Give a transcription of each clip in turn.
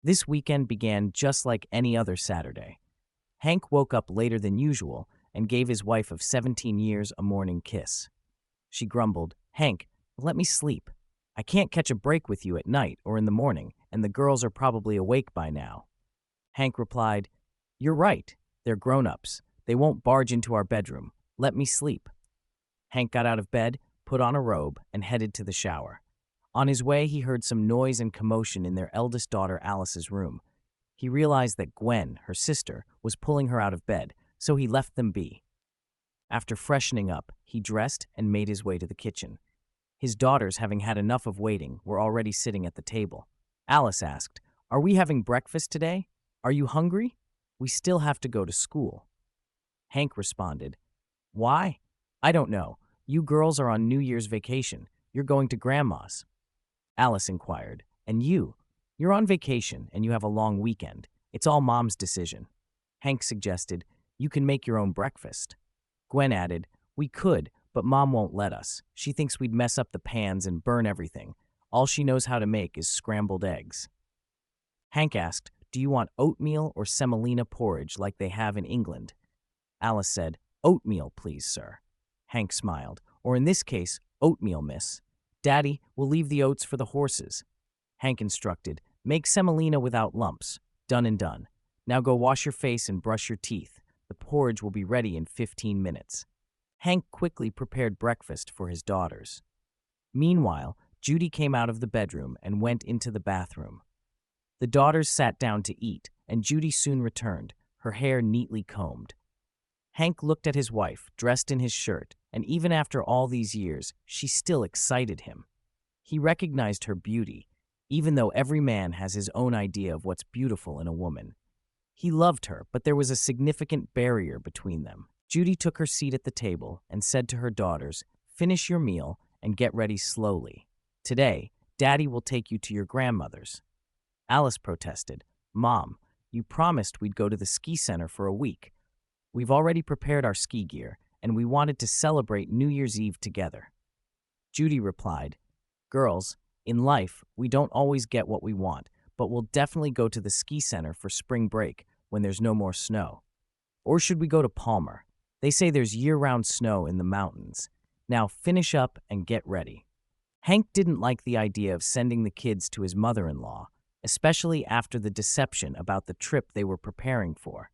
This weekend began just like any other Saturday. Hank woke up later than usual and gave his wife of 17 years a morning kiss. She grumbled, "Hank, let me sleep. I can't catch a break with you at night or in the morning, and the girls are probably awake by now." Hank replied, "You're right. They're grown-ups. They won't barge into our bedroom. Let me sleep." Hank got out of bed, put on a robe, and headed to the shower. On his way, he heard some noise and commotion in their eldest daughter Alice's room. He realized that Gwen, her sister, was pulling her out of bed, so he left them be. After freshening up, he dressed and made his way to the kitchen. His daughters, having had enough of waiting, were already sitting at the table. Alice asked, "Are we having breakfast today? Are you hungry? We still have to go to school." Hank responded, "Why? I don't know. You girls are on New Year's vacation. You're going to Grandma's." Alice inquired, "And you? You're on vacation and you have a long weekend. It's all Mom's decision." Hank suggested, "You can make your own breakfast." Gwen added, "We could, but Mom won't let us. She thinks we'd mess up the pans and burn everything. All she knows how to make is scrambled eggs." Hank asked, "Do you want oatmeal or semolina porridge like they have in England?" Alice said, "Oatmeal, please, sir." Hank smiled, "Or in this case, oatmeal, miss. Daddy, we'll leave the oats for the horses." Hank instructed, "Make semolina without lumps. Done and done. Now go wash your face and brush your teeth. The porridge will be ready in 15 minutes. Hank quickly prepared breakfast for his daughters. Meanwhile, Judy came out of the bedroom and went into the bathroom. The daughters sat down to eat, and Judy soon returned, her hair neatly combed. Hank looked at his wife, dressed in his shirt, and even after all these years, she still excited him. He recognized her beauty, even though every man has his own idea of what's beautiful in a woman. He loved her, but there was a significant barrier between them. Judy took her seat at the table and said to her daughters, "Finish your meal and get ready slowly. Today, Daddy will take you to your grandmother's." Alice protested, "Mom, you promised we'd go to the ski center for a week. We've already prepared our ski gear, and we wanted to celebrate New Year's Eve together." Judy replied, "Girls, in life, we don't always get what we want, but we'll definitely go to the ski center for spring break when there's no more snow. Or should we go to Palmer? They say there's year-round snow in the mountains. Now finish up and get ready." Hank didn't like the idea of sending the kids to his mother-in-law, especially after the deception about the trip they were preparing for.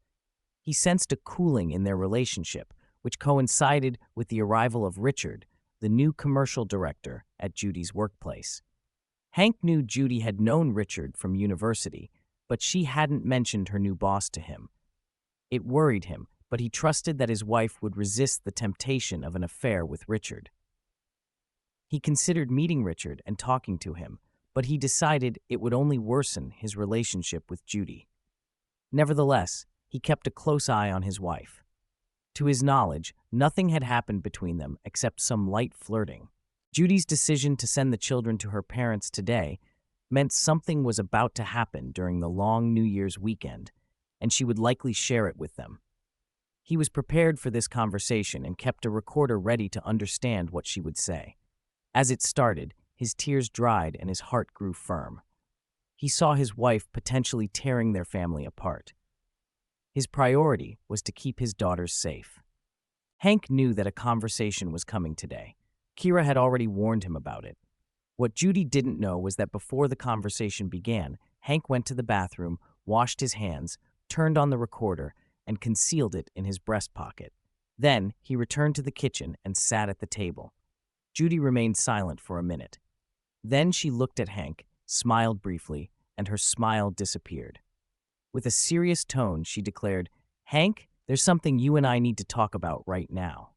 He sensed a cooling in their relationship, which coincided with the arrival of Richard, the new commercial director at Judy's workplace. Hank knew Judy had known Richard from university, but she hadn't mentioned her new boss to him. It worried him, but he trusted that his wife would resist the temptation of an affair with Richard. He considered meeting Richard and talking to him, but he decided it would only worsen his relationship with Judy. Nevertheless, he kept a close eye on his wife. To his knowledge, nothing had happened between them except some light flirting. Judy's decision to send the children to her parents today meant something was about to happen during the long New Year's weekend, and she would likely share it with them. He was prepared for this conversation and kept a recorder ready to understand what she would say. As it started, his tears dried and his heart grew firm. He saw his wife potentially tearing their family apart. His priority was to keep his daughters safe. Hank knew that a conversation was coming today. Kira had already warned him about it. What Judy didn't know was that before the conversation began, Hank went to the bathroom, washed his hands, turned on the recorder, and concealed it in his breast pocket. Then he returned to the kitchen and sat at the table. Judy remained silent for a minute. Then she looked at Hank, smiled briefly, and her smile disappeared. With a serious tone, she declared, "Hank, there's something you and I need to talk about right now."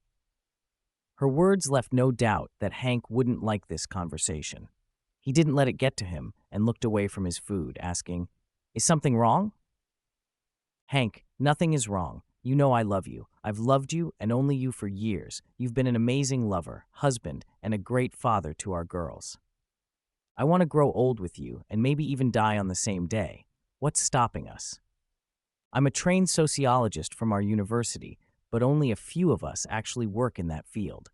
Her words left no doubt that Hank wouldn't like this conversation. He didn't let it get to him and looked away from his food, asking, "Is something wrong?" "Hank, nothing is wrong. You know I love you. I've loved you and only you for years. You've been an amazing lover, husband, and a great father to our girls. I want to grow old with you and maybe even die on the same day. What's stopping us? I'm a trained sociologist from our university, but only a few of us actually work in that field.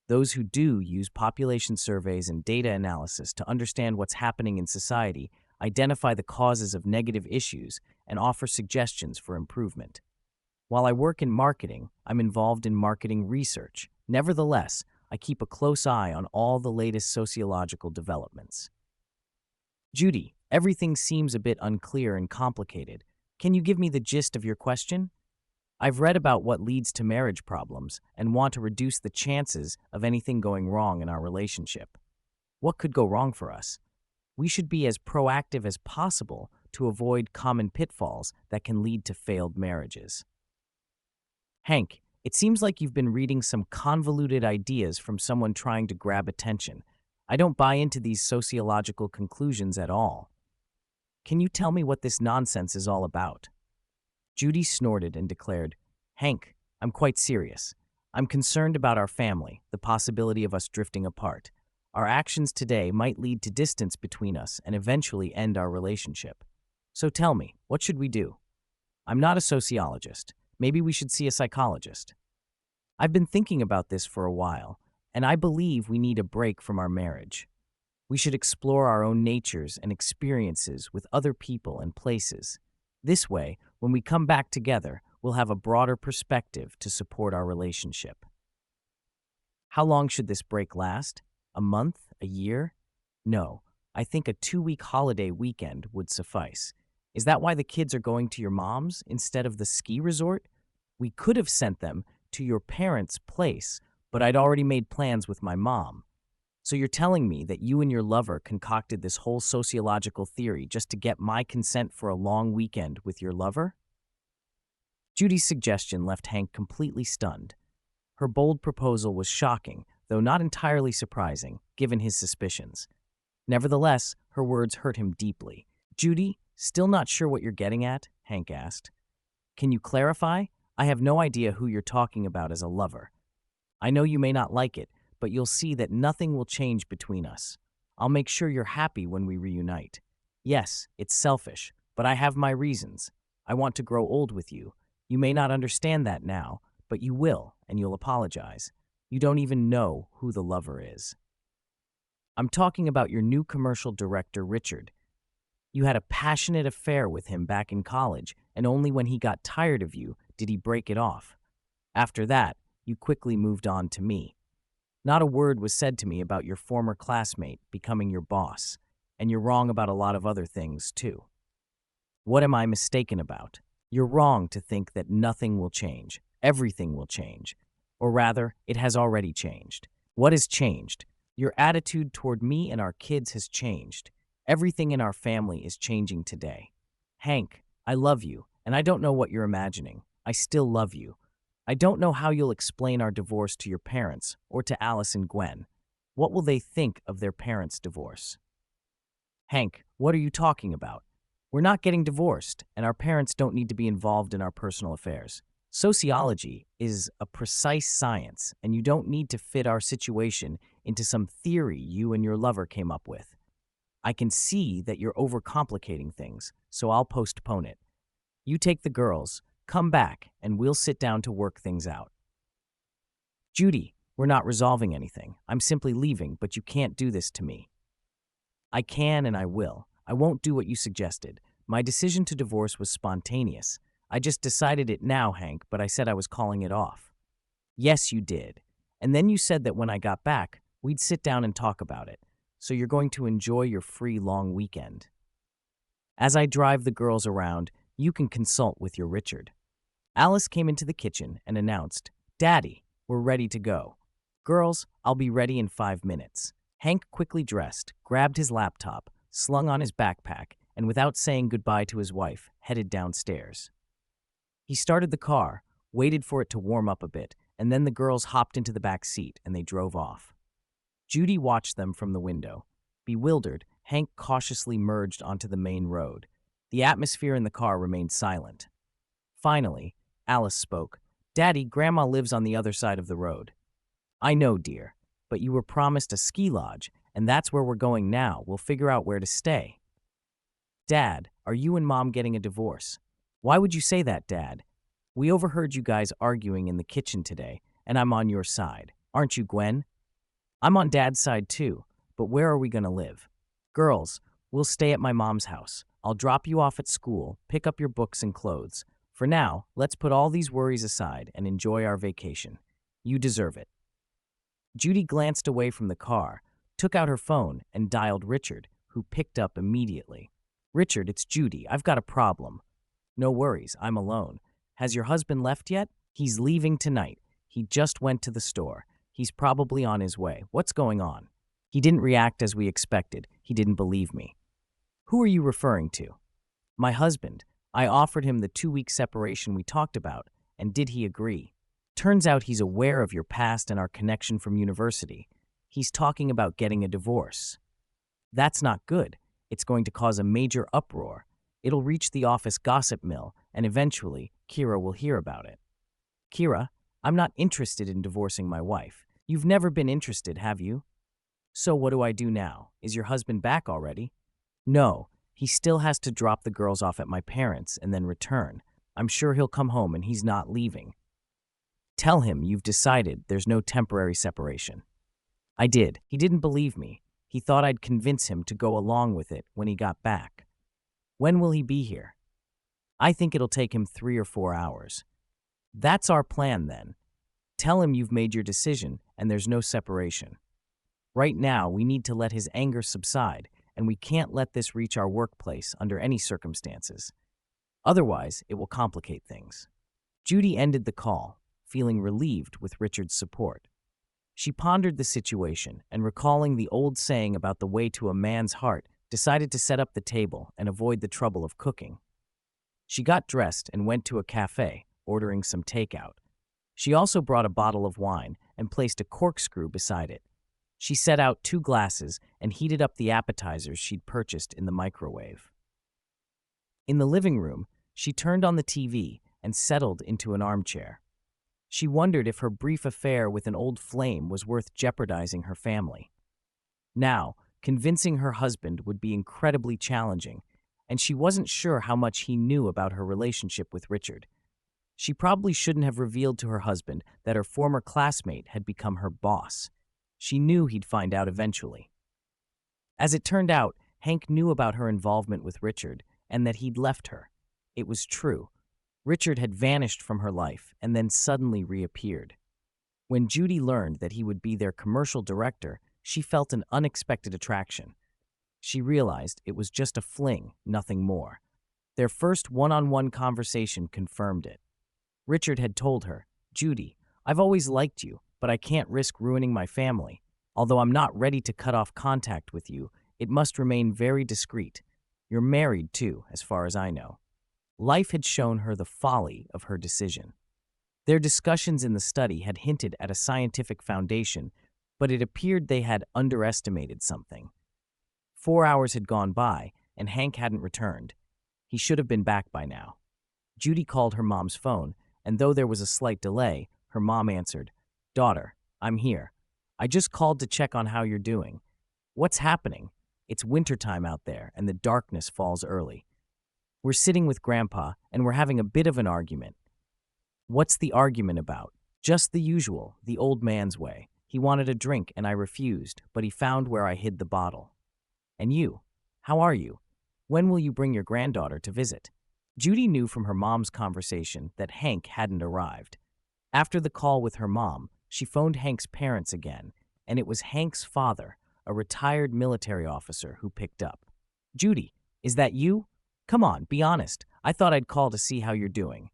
Those who do use population surveys and data analysis to understand what's happening in society. identify the causes of negative issues, and offer suggestions for improvement. While I work in marketing, I'm involved in marketing research. Nevertheless, I keep a close eye on all the latest sociological developments. Judy, everything seems a bit unclear and complicated. Can you give me the gist of your question? I've read about what leads to marriage problems and want to reduce the chances of anything going wrong in our relationship. What could go wrong for us? We should be as proactive as possible to avoid common pitfalls that can lead to failed marriages. Hank, it seems like you've been reading some convoluted ideas from someone trying to grab attention. I don't buy into these sociological conclusions at all. Can you tell me what this nonsense is all about? Judy snorted and declared, Hank, I'm quite serious. I'm concerned about our family, the possibility of us drifting apart. Our actions today might lead to distance between us and eventually end our relationship. So tell me, what should we do? I'm not a sociologist. Maybe we should see a psychologist. I've been thinking about this for a while, and I believe we need a break from our marriage. We should explore our own natures and experiences with other people and places. This way, when we come back together, we'll have a broader perspective to support our relationship. How long should this break last? A month? A year? No, I think a 2-week holiday weekend would suffice. Is that why the kids are going to your mom's instead of the ski resort? We could have sent them to your parents' place, but I'd already made plans with my mom. So you're telling me that you and your lover concocted this whole sociological theory just to get my consent for a long weekend with your lover? Judy's suggestion left Hank completely stunned. Her bold proposal was shocking, though not entirely surprising, given his suspicions. Nevertheless, her words hurt him deeply. Judy, still not sure what you're getting at? Hank asked. Can you clarify? I have no idea who you're talking about as a lover. I know you may not like it, but you'll see that nothing will change between us. I'll make sure you're happy when we reunite. Yes, it's selfish, but I have my reasons. I want to grow old with you. You may not understand that now, but you will, and you'll apologize. You don't even know who the lover is. I'm talking about your new commercial director, Richard. You had a passionate affair with him back in college, and only when he got tired of you did he break it off. After that, you quickly moved on to me. Not a word was said to me about your former classmate becoming your boss, and you're wrong about a lot of other things, too. What am I mistaken about? You're wrong to think that nothing will change. Everything will change. Or rather, it has already changed. What has changed? Your attitude toward me and our kids has changed. Everything in our family is changing today. Hank, I love you, and I don't know what you're imagining. I still love you. I don't know how you'll explain our divorce to your parents or to Alice and Gwen. What will they think of their parents' divorce? Hank, what are you talking about? We're not getting divorced, and our parents don't need to be involved in our personal affairs. Sociology is a precise science, and you don't need to fit our situation into some theory you and your lover came up with. I can see that you're overcomplicating things, so I'll postpone it. You take the girls, come back, and we'll sit down to work things out. Judy, we're not resolving anything. I'm simply leaving, but you can't do this to me. I can and I will. I won't do what you suggested. My decision to divorce was spontaneous. I just decided it now, Hank, but I said I was calling it off. Yes, you did. And then you said that when I got back, we'd sit down and talk about it. So you're going to enjoy your free long weekend. As I drive the girls around, you can consult with your Richard. Alice came into the kitchen and announced, Daddy, we're ready to go. Girls, I'll be ready in 5 minutes. Hank quickly dressed, grabbed his laptop, slung on his backpack, and without saying goodbye to his wife, headed downstairs. He started the car, waited for it to warm up a bit, and then the girls hopped into the back seat and they drove off. Judy watched them from the window. Bewildered, Hank cautiously merged onto the main road. The atmosphere in the car remained silent. Finally, Alice spoke. Daddy, Grandma lives on the other side of the road. I know, dear, but you were promised a ski lodge, and that's where we're going now. We'll figure out where to stay. Dad, are you and Mom getting a divorce? Why would you say that, Dad? We overheard you guys arguing in the kitchen today, and I'm on your side. Aren't you, Gwen? I'm on Dad's side too, but where are we going to live? Girls, We'll stay at my mom's house. I'll drop you off at school, pick up your books and clothes. For now, let's put all these worries aside and enjoy our vacation. You deserve it." Judy glanced away from the car, took out her phone, and dialed Richard, who picked up immediately. "Richard, it's Judy. I've got a problem." "No worries, I'm alone. Has your husband left yet?" "He's leaving tonight. He just went to the store. He's probably on his way. What's going on?" "He didn't react as we expected. He didn't believe me." "Who are you referring to?" "My husband. I offered him the 2-week separation we talked about, and did he agree? Turns out he's aware of your past and our connection from university. He's talking about getting a divorce." "That's not good. It's going to cause a major uproar. It'll reach the office gossip mill, and eventually, Kira will hear about it." "Kira, I'm not interested in divorcing my wife. You've never been interested, have you?" "So what do I do now? Is your husband back already?" "No, he still has to drop the girls off at my parents' and then return. I'm sure he'll come home and he's not leaving." "Tell him you've decided there's no temporary separation." "I did. He didn't believe me. He thought I'd convince him to go along with it when he got back." "When will he be here?" "I think it'll take him 3 or 4 hours." "That's our plan then. Tell him you've made your decision and there's no separation. Right now, we need to let his anger subside, and we can't let this reach our workplace under any circumstances. Otherwise, it will complicate things." Judy ended the call, feeling relieved with Richard's support. She pondered the situation and, recalling the old saying about the way to a man's heart, decided to set up the table and avoid the trouble of cooking. She got dressed and went to a cafe, ordering some takeout. She also brought a bottle of wine and placed a corkscrew beside it. She set out 2 glasses and heated up the appetizers she'd purchased in the microwave. In the living room, she turned on the TV and settled into an armchair. She wondered if her brief affair with an old flame was worth jeopardizing her family. Now, convincing her husband would be incredibly challenging, and she wasn't sure how much he knew about her relationship with Richard. She probably shouldn't have revealed to her husband that her former classmate had become her boss. She knew he'd find out eventually. As it turned out, Hank knew about her involvement with Richard and that he'd left her. It was true. Richard had vanished from her life and then suddenly reappeared. When Judy learned that he would be their commercial director, she felt an unexpected attraction. She realized it was just a fling, nothing more. Their first one-on-one conversation confirmed it. Richard had told her, "Judy, I've always liked you, but I can't risk ruining my family. Although I'm not ready to cut off contact with you, it must remain very discreet. You're married, too, as far as I know." Life had shown her the folly of her decision. Their discussions in the study had hinted at a scientific foundation, but it appeared they had underestimated something. 4 hours had gone by, and Hank hadn't returned. He should have been back by now. Judy called her mom's phone, and though there was a slight delay, her mom answered, "Daughter, I'm here. I just called to check on how you're doing. What's happening? It's wintertime out there, and the darkness falls early. We're sitting with Grandpa, and we're having a bit of an argument." "What's the argument about?" "Just the usual, the old man's way. He wanted a drink, and I refused, but he found where I hid the bottle." "And you? How are you? When will you bring your granddaughter to visit?" Judy knew from her mom's conversation that Hank hadn't arrived. After the call with her mom, she phoned Hank's parents again, and it was Hank's father, a retired military officer, who picked up. "Judy, is that you? Come on, be honest. I thought I'd call to see how you're doing."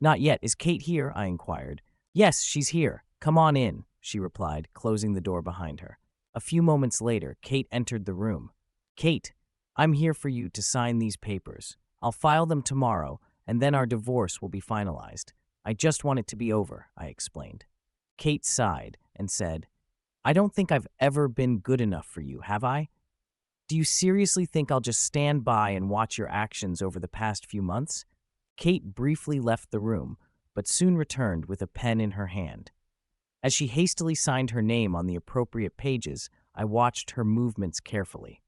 "Not yet. Is Kate here?" I inquired. "Yes, she's here. Come on in," she replied, closing the door behind her. A few moments later, Kate entered the room. "Kate, I'm here for you to sign these papers. I'll file them tomorrow, and then our divorce will be finalized. I just want it to be over," I explained. Kate sighed and said, "I don't think I've ever been good enough for you, have I? Do you seriously think I'll just stand by and watch your actions over the past few months?" Kate briefly left the room, but soon returned with a pen in her hand. As she hastily signed her name on the appropriate pages, I watched her movements carefully.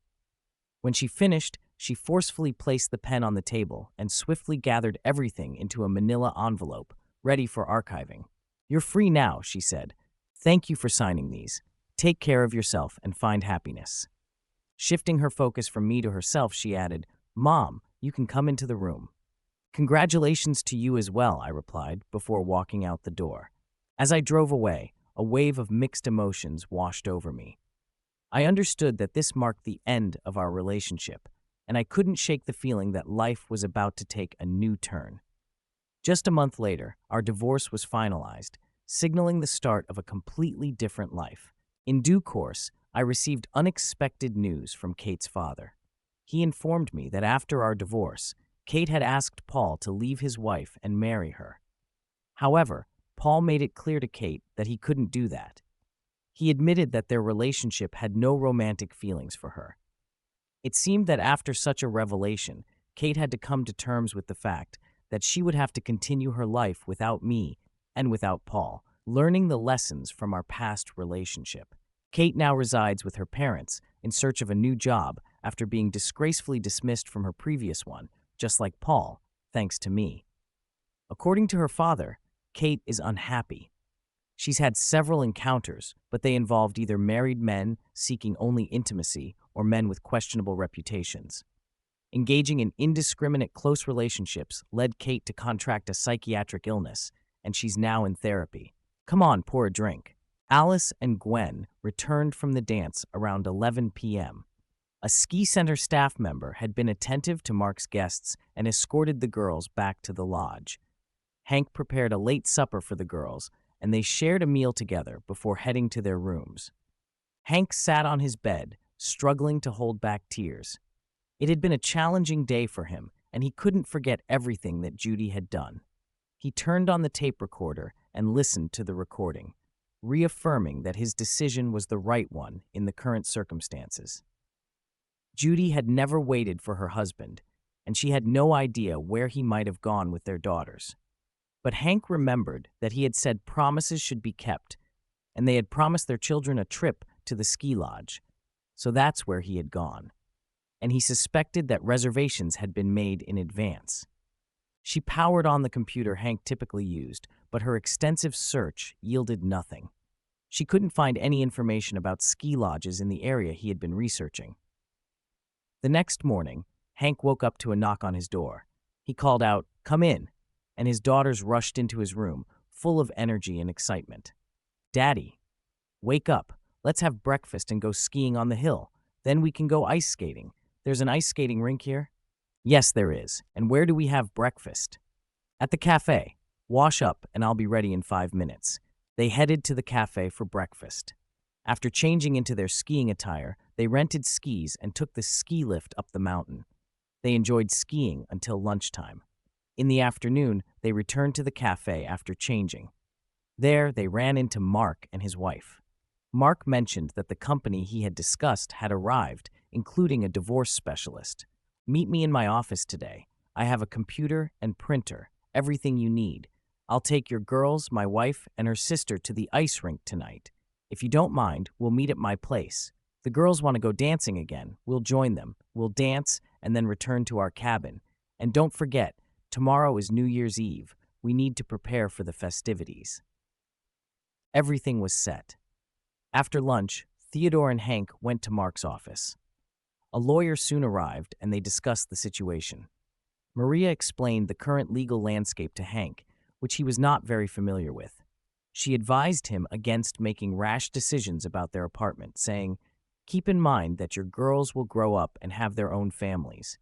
When she finished, she forcefully placed the pen on the table and swiftly gathered everything into a manila envelope, ready for archiving. "You're free now," she said. "Thank you for signing these. Take care of yourself and find happiness." Shifting her focus from me to herself, she added, "Mom, you can come into the room." "Congratulations to you as well," I replied, before walking out the door. As I drove away, a wave of mixed emotions washed over me. I understood that this marked the end of our relationship, and I couldn't shake the feeling that life was about to take a new turn. Just a month later, our divorce was finalized, signaling the start of a completely different life. In due course, I received unexpected news from Kate's father. He informed me that after our divorce, Kate had asked Paul to leave his wife and marry her. However, Paul made it clear to Kate that he couldn't do that. He admitted that their relationship had no romantic feelings for her. It seemed that after such a revelation, Kate had to come to terms with the fact that she would have to continue her life without me and without Paul, learning the lessons from our past relationship. Kate now resides with her parents in search of a new job after being disgracefully dismissed from her previous one, just like Paul, thanks to me. According to her father, Kate is unhappy. She's had several encounters, but they involved either married men seeking only intimacy or men with questionable reputations. Engaging in indiscriminate close relationships led Kate to contract a psychiatric illness, and she's now in therapy. Come on, pour a drink. Alice and Gwen returned from the dance around 11 p.m. A ski center staff member had been attentive to Mark's guests and escorted the girls back to the lodge. Hank prepared a late supper for the girls, and they shared a meal together before heading to their rooms. Hank sat on his bed, struggling to hold back tears. It had been a challenging day for him, and he couldn't forget everything that Judy had done. He turned on the tape recorder and listened to the recording, reaffirming that his decision was the right one in the current circumstances. Judy had never waited for her husband, and she had no idea where he might have gone with their daughters. But Hank remembered that he had said promises should be kept, and they had promised their children a trip to the ski lodge. So that's where he had gone. And he suspected that reservations had been made in advance. She powered on the computer Hank typically used, but her extensive search yielded nothing. She couldn't find any information about ski lodges in the area he had been researching. The next morning, Hank woke up to a knock on his door. He called out, "Come in," and his daughters rushed into his room, full of energy and excitement. "Daddy, wake up. Let's have breakfast and go skiing on the hill. Then we can go ice skating. There's an ice skating rink here." "Yes, there is. And where do we have breakfast?" "At the cafe. Wash up, and I'll be ready in 5 minutes." They headed to the cafe for breakfast. After changing into their skiing attire, they rented skis and took the ski lift up the mountain. They enjoyed skiing until lunchtime. In the afternoon, they returned to the cafe after changing. There, they ran into Mark and his wife. Mark mentioned that the company he had discussed had arrived, including a divorce specialist. "Meet me in my office today. I have a computer and printer, everything you need. I'll take your girls, my wife, and her sister to the ice rink tonight. If you don't mind, we'll meet at my place. The girls want to go dancing again. We'll join them. We'll dance and then return to our cabin. And don't forget, tomorrow is New Year's Eve. We need to prepare for the festivities." Everything was set. After lunch, Theodore and Hank went to Mark's office. A lawyer soon arrived, and they discussed the situation. Maria explained the current legal landscape to Hank, which he was not very familiar with. She advised him against making rash decisions about their apartment, saying, "Keep in mind that your girls will grow up and have their own families.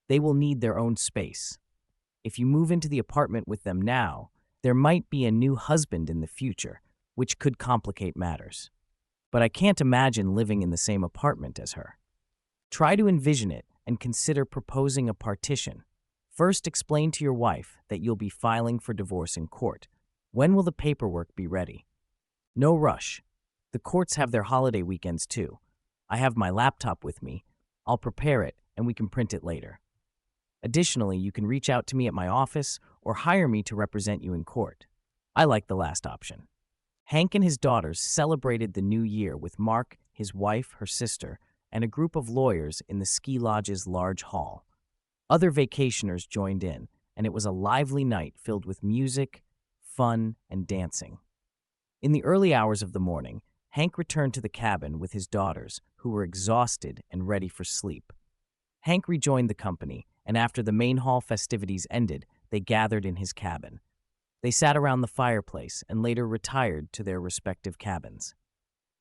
They will need their own space. If you move into the apartment with them now, there might be a new husband in the future, which could complicate matters. But I can't imagine living in the same apartment as her. Try to envision it and consider proposing a partition. First, explain to your wife that you'll be filing for divorce in court. When will the paperwork be ready? No rush. The courts have their holiday weekends too. I have my laptop with me. I'll prepare it and we can print it later. Additionally, you can reach out to me at my office or hire me to represent you in court. I like the last option." Hank and his daughters celebrated the new year with Mark, his wife, her sister, and a group of lawyers in the ski lodge's large hall. Other vacationers joined in, and it was a lively night filled with music, fun, and dancing. In the early hours of the morning, Hank returned to the cabin with his daughters, who were exhausted and ready for sleep. Hank rejoined the company, and after the main hall festivities ended, they gathered in his cabin. They sat around the fireplace and later retired to their respective cabins.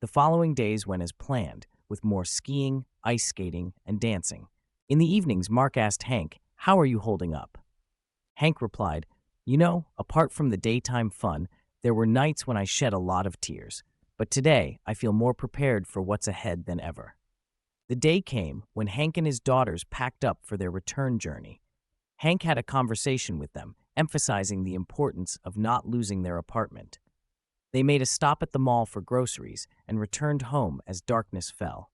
The following days went as planned, with more skiing, ice skating, and dancing. In the evenings, Mark asked Hank, "How are you holding up?" Hank replied, "You know, apart from the daytime fun, there were nights when I shed a lot of tears. But today, I feel more prepared for what's ahead than ever." The day came when Hank and his daughters packed up for their return journey. Hank had a conversation with them, emphasizing the importance of not losing their apartment. They made a stop at the mall for groceries and returned home as darkness fell.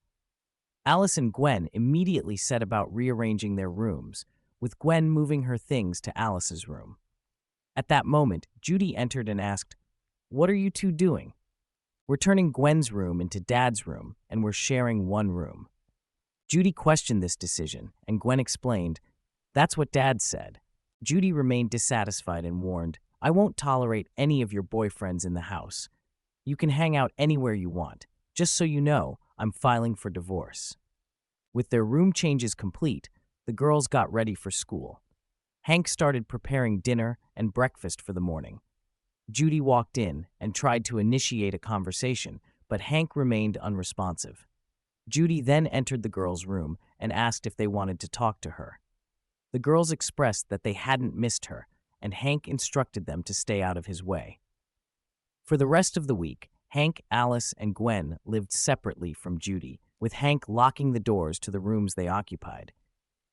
Alice and Gwen immediately set about rearranging their rooms, with Gwen moving her things to Alice's room. At that moment, Judy entered and asked, "What are you two doing?" "We're turning Gwen's room into Dad's room, and we're sharing one room." Judy questioned this decision, and Gwen explained, "That's what Dad said." Judy remained dissatisfied and warned, "I won't tolerate any of your boyfriends in the house. You can hang out anywhere you want. Just so you know, I'm filing for divorce." With their room changes complete, the girls got ready for school. Hank started preparing dinner and breakfast for the morning. Judy walked in and tried to initiate a conversation, but Hank remained unresponsive. Judy then entered the girls' room and asked if they wanted to talk to her. The girls expressed that they hadn't missed her, and Hank instructed them to stay out of his way. For the rest of the week, Hank, Alice, and Gwen lived separately from Judy, with Hank locking the doors to the rooms they occupied.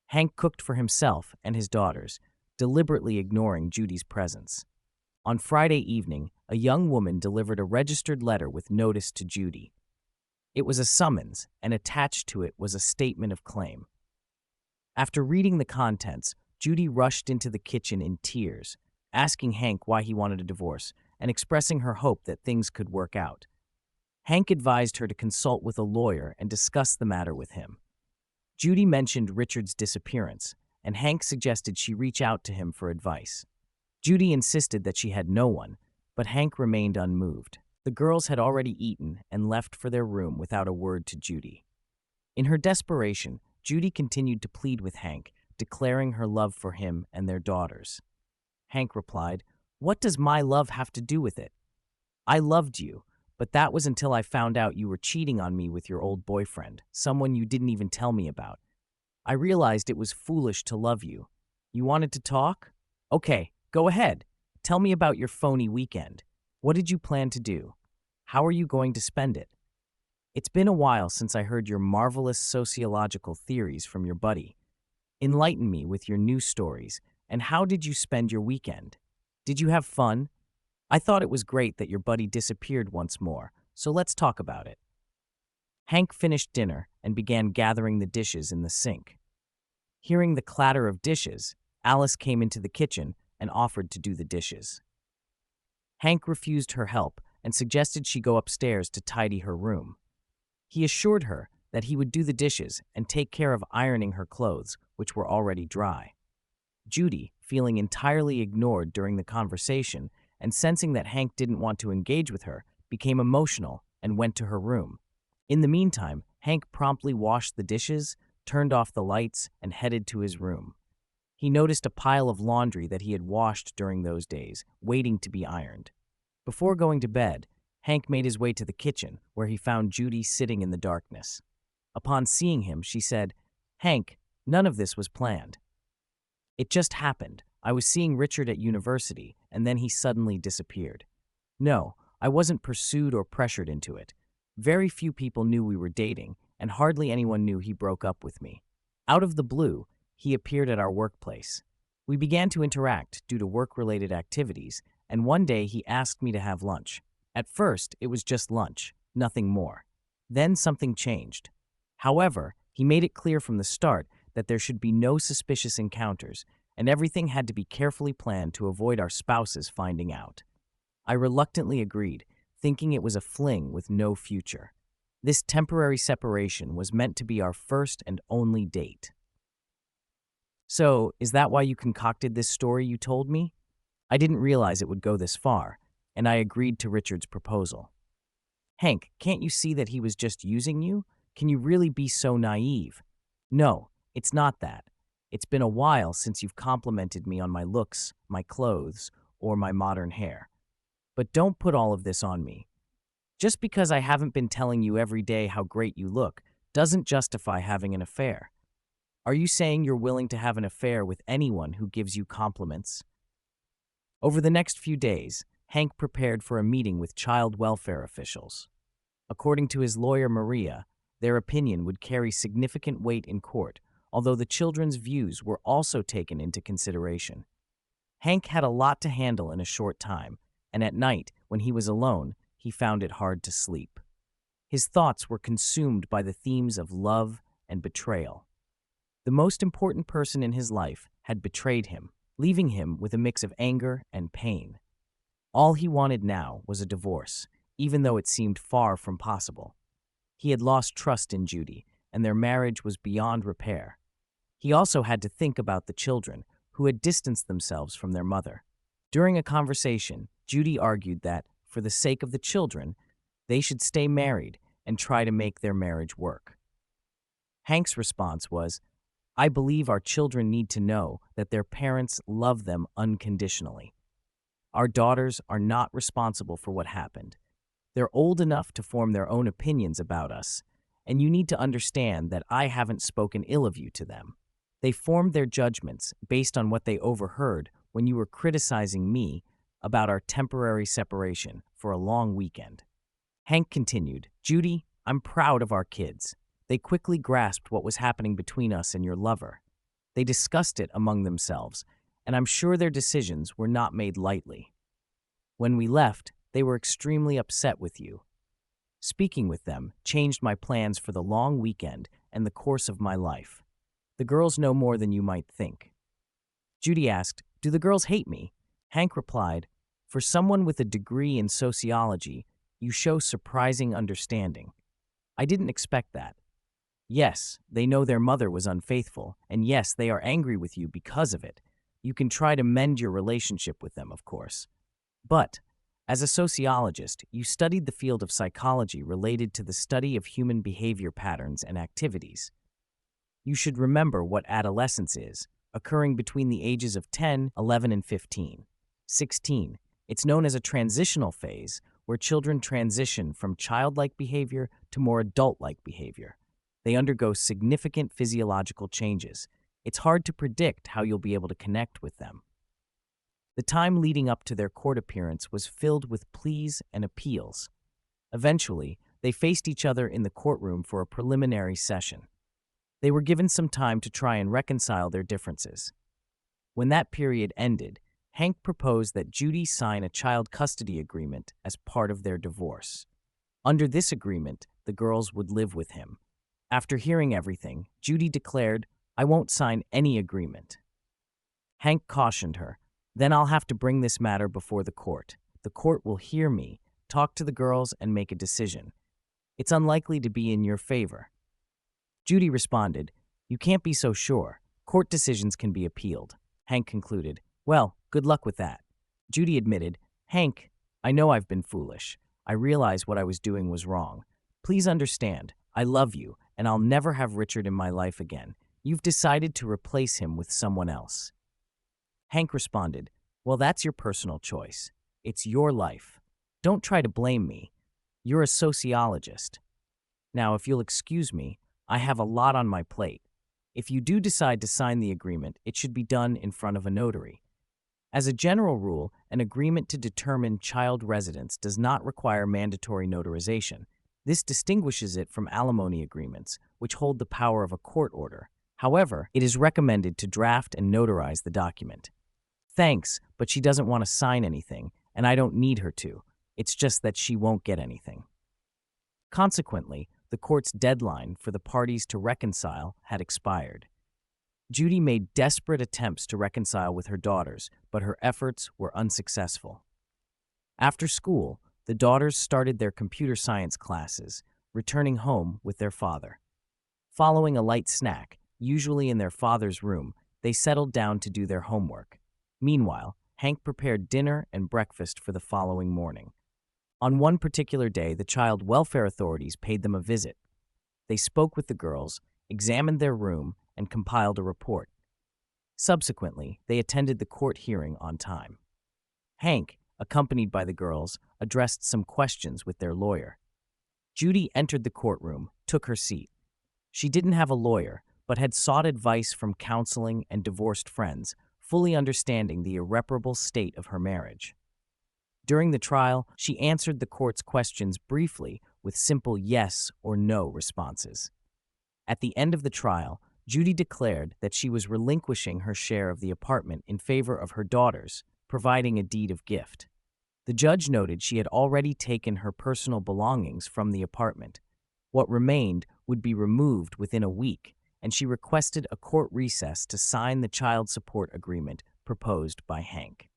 Hank cooked for himself and his daughters, deliberately ignoring Judy's presence. On Friday evening, a young woman delivered a registered letter with notice to Judy. It was a summons, and attached to it was a statement of claim. After reading the contents, Judy rushed into the kitchen in tears, asking Hank why he wanted a divorce and expressing her hope that things could work out. Hank advised her to consult with a lawyer and discuss the matter with him. Judy mentioned Richard's disappearance, and Hank suggested she reach out to him for advice. Judy insisted that she had no one, but Hank remained unmoved. The girls had already eaten and left for their room without a word to Judy. In her desperation, Judy continued to plead with Hank, declaring her love for him and their daughters. Hank replied, "What does my love have to do with it? I loved you, but that was until I found out you were cheating on me with your old boyfriend, someone you didn't even tell me about. I realized it was foolish to love you. You wanted to talk? Okay, go ahead. Tell me about your phony weekend. What did you plan to do? How are you going to spend it? It's been a while since I heard your marvelous sociological theories from your buddy. Enlighten me with your new stories, and how did you spend your weekend? Did you have fun? I thought it was great that your buddy disappeared once more, so let's talk about it." Hank finished dinner and began gathering the dishes in the sink. Hearing the clatter of dishes, Alice came into the kitchen and offered to do the dishes. Hank refused her help and suggested she go upstairs to tidy her room. He assured her that he would do the dishes and take care of ironing her clothes, which were already dry. Judy, feeling entirely ignored during the conversation and sensing that Hank didn't want to engage with her, became emotional and went to her room. In the meantime, Hank promptly washed the dishes, turned off the lights, and headed to his room. He noticed a pile of laundry that he had washed during those days, waiting to be ironed. Before going to bed, Hank made his way to the kitchen, where he found Judy sitting in the darkness. Upon seeing him, she said, "Hank, none of this was planned. It just happened. I was seeing Richard at university, and then he suddenly disappeared. No, I wasn't pursued or pressured into it. Very few people knew we were dating, and hardly anyone knew he broke up with me. Out of the blue, he appeared at our workplace. We began to interact due to work-related activities, and one day he asked me to have lunch. At first, it was just lunch, nothing more. Then something changed. However, he made it clear from the start that there should be no suspicious encounters, and everything had to be carefully planned to avoid our spouses finding out. I reluctantly agreed, thinking it was a fling with no future. This temporary separation was meant to be our first and only date." "So, is that why you concocted this story you told me? I didn't realize it would go this far, and I agreed to Richard's proposal." Hank, can't you see that he was just using you? Can you really be so naive? No, it's not that. It's been a while since you've complimented me on my looks, my clothes, or my modern hair. But don't put all of this on me. Just because I haven't been telling you every day how great you look doesn't justify having an affair. Are you saying you're willing to have an affair with anyone who gives you compliments? Over the next few days, Hank prepared for a meeting with child welfare officials. According to his lawyer Maria, their opinion would carry significant weight in court, although the children's views were also taken into consideration. Hank had a lot to handle in a short time, and at night, when he was alone, he found it hard to sleep. His thoughts were consumed by the themes of love and betrayal. The most important person in his life had betrayed him, leaving him with a mix of anger and pain. All he wanted now was a divorce, even though it seemed far from possible. He had lost trust in Judy, and their marriage was beyond repair. He also had to think about the children, who had distanced themselves from their mother. During a conversation, Judy argued that, for the sake of the children, they should stay married and try to make their marriage work. Hank's response was, "I believe our children need to know that their parents love them unconditionally. Our daughters are not responsible for what happened. They're old enough to form their own opinions about us, and you need to understand that I haven't spoken ill of you to them. They formed their judgments based on what they overheard when you were criticizing me about our temporary separation for a long weekend." Hank continued, "Judy, I'm proud of our kids. They quickly grasped what was happening between us and your lover. They discussed it among themselves, and I'm sure their decisions were not made lightly. When we left, they were extremely upset with you. Speaking with them changed my plans for the long weekend and the course of my life. The girls know more than you might think." Judy asked, "Do the girls hate me?" Hank replied, "For someone with a degree in sociology, you show surprising understanding. I didn't expect that. Yes, they know their mother was unfaithful, and yes, they are angry with you because of it. You can try to mend your relationship with them, of course. But, as a sociologist, you studied the field of psychology related to the study of human behavior patterns and activities. You should remember what adolescence is, occurring between the ages of 10, 11, and 15. 16. It's known as a transitional phase, where children transition from childlike behavior to more adult-like behavior. They undergo significant physiological changes. It's hard to predict how you'll be able to connect with them. The time leading up to their court appearance was filled with pleas and appeals. Eventually, they faced each other in the courtroom for a preliminary session. They were given some time to try and reconcile their differences. When that period ended, Hank proposed that Judy sign a child custody agreement as part of their divorce. Under this agreement, the girls would live with him. After hearing everything, Judy declared, "I won't sign any agreement." Hank cautioned her, "Then I'll have to bring this matter before the court. The court will hear me, talk to the girls, and make a decision. It's unlikely to be in your favor." Judy responded, "You can't be so sure. Court decisions can be appealed." Hank concluded, "Well, good luck with that." Judy admitted, "Hank, I know I've been foolish. I realize what I was doing was wrong. Please understand, I love you, and I'll never have Richard in my life again. You've decided to replace him with someone else." Hank responded, "Well, that's your personal choice. It's your life. Don't try to blame me. You're a sociologist. Now, if you'll excuse me, I have a lot on my plate. If you do decide to sign the agreement, it should be done in front of a notary. As a general rule, an agreement to determine child residence does not require mandatory notarization. This distinguishes it from alimony agreements, which hold the power of a court order. However, it is recommended to draft and notarize the document." "Thanks, but she doesn't want to sign anything, and I don't need her to. It's just that she won't get anything." Consequently, the court's deadline for the parties to reconcile had expired. Judy made desperate attempts to reconcile with her daughters, but her efforts were unsuccessful. After school, the daughters started their computer science classes, returning home with their father. Following a light snack, usually in their father's room, they settled down to do their homework. Meanwhile, Hank prepared dinner and breakfast for the following morning. On one particular day, the child welfare authorities paid them a visit. They spoke with the girls, examined their room, and compiled a report. Subsequently, they attended the court hearing on time. Hank, accompanied by the girls, addressed some questions with their lawyer. Judy entered the courtroom, took her seat. She didn't have a lawyer, but had sought advice from counseling and divorced friends, fully understanding the irreparable state of her marriage. During the trial, she answered the court's questions briefly with simple yes or no responses. At the end of the trial, Judy declared that she was relinquishing her share of the apartment in favor of her daughters, providing a deed of gift. The judge noted she had already taken her personal belongings from the apartment. What remained would be removed within a week, and she requested a court recess to sign the child support agreement proposed by Hank.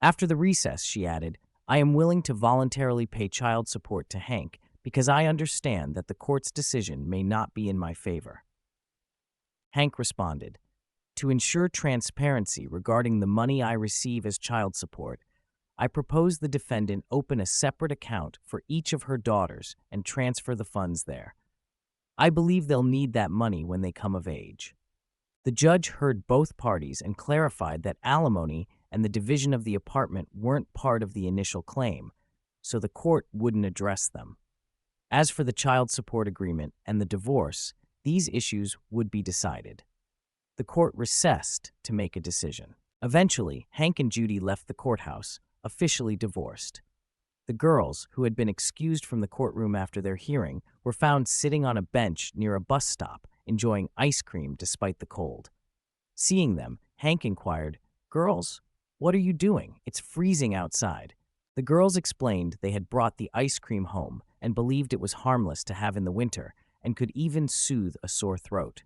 After the recess, she added, "I am willing to voluntarily pay child support to Hank because I understand that the court's decision may not be in my favor." Hank responded, "To ensure transparency regarding the money I receive as child support, I propose the defendant open a separate account for each of her daughters and transfer the funds there. I believe they'll need that money when they come of age." The judge heard both parties and clarified that alimony and the division of the apartment weren't part of the initial claim, so the court wouldn't address them. As for the child support agreement and the divorce, these issues would be decided. The court recessed to make a decision. Eventually, Hank and Judy left the courthouse, officially divorced. The girls, who had been excused from the courtroom after their hearing, were found sitting on a bench near a bus stop, enjoying ice cream despite the cold. Seeing them, Hank inquired, "Girls, what are you doing? It's freezing outside." The girls explained they had brought the ice cream home and believed it was harmless to have in the winter and could even soothe a sore throat.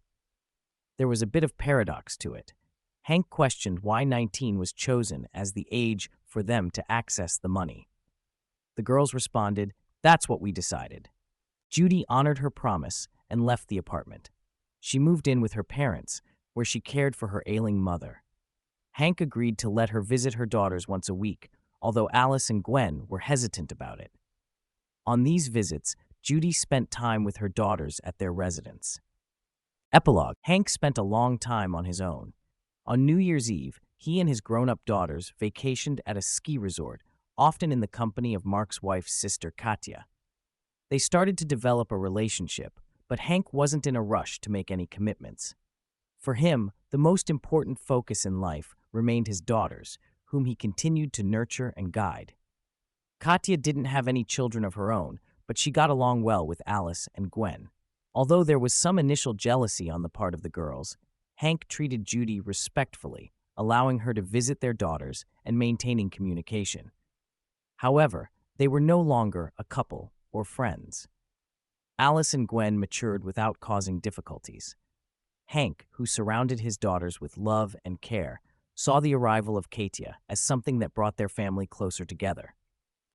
There was a bit of paradox to it. Hank questioned why 19 was chosen as the age for them to access the money. The girls responded, "That's what we decided." Judy honored her promise and left the apartment. She moved in with her parents, where she cared for her ailing mother. Hank agreed to let her visit her daughters once a week, although Alice and Gwen were hesitant about it. On these visits, Judy spent time with her daughters at their residence. Epilogue: Hank spent a long time on his own. On New Year's Eve, he and his grown-up daughters vacationed at a ski resort, often in the company of Mark's wife's sister Katya. They started to develop a relationship, but Hank wasn't in a rush to make any commitments. For him, the most important focus in life remained his daughters, whom he continued to nurture and guide. Katya didn't have any children of her own, but she got along well with Alice and Gwen. Although there was some initial jealousy on the part of the girls, Hank treated Judy respectfully, allowing her to visit their daughters and maintaining communication. However, they were no longer a couple or friends. Alice and Gwen matured without causing difficulties. Hank, who surrounded his daughters with love and care, saw the arrival of Katya as something that brought their family closer together.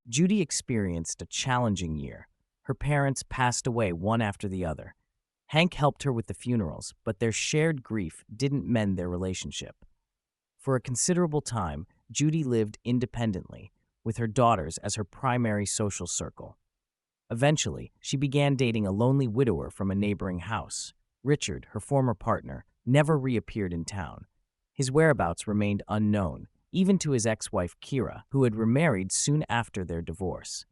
Judy experienced a challenging year. Her parents passed away one after the other. Hank helped her with the funerals, but their shared grief didn't mend their relationship. For a considerable time, Judy lived independently, with her daughters as her primary social circle. Eventually, she began dating a lonely widower from a neighboring house. Richard, her former partner, never reappeared in town. His whereabouts remained unknown, even to his ex-wife Kira, who had remarried soon after their divorce.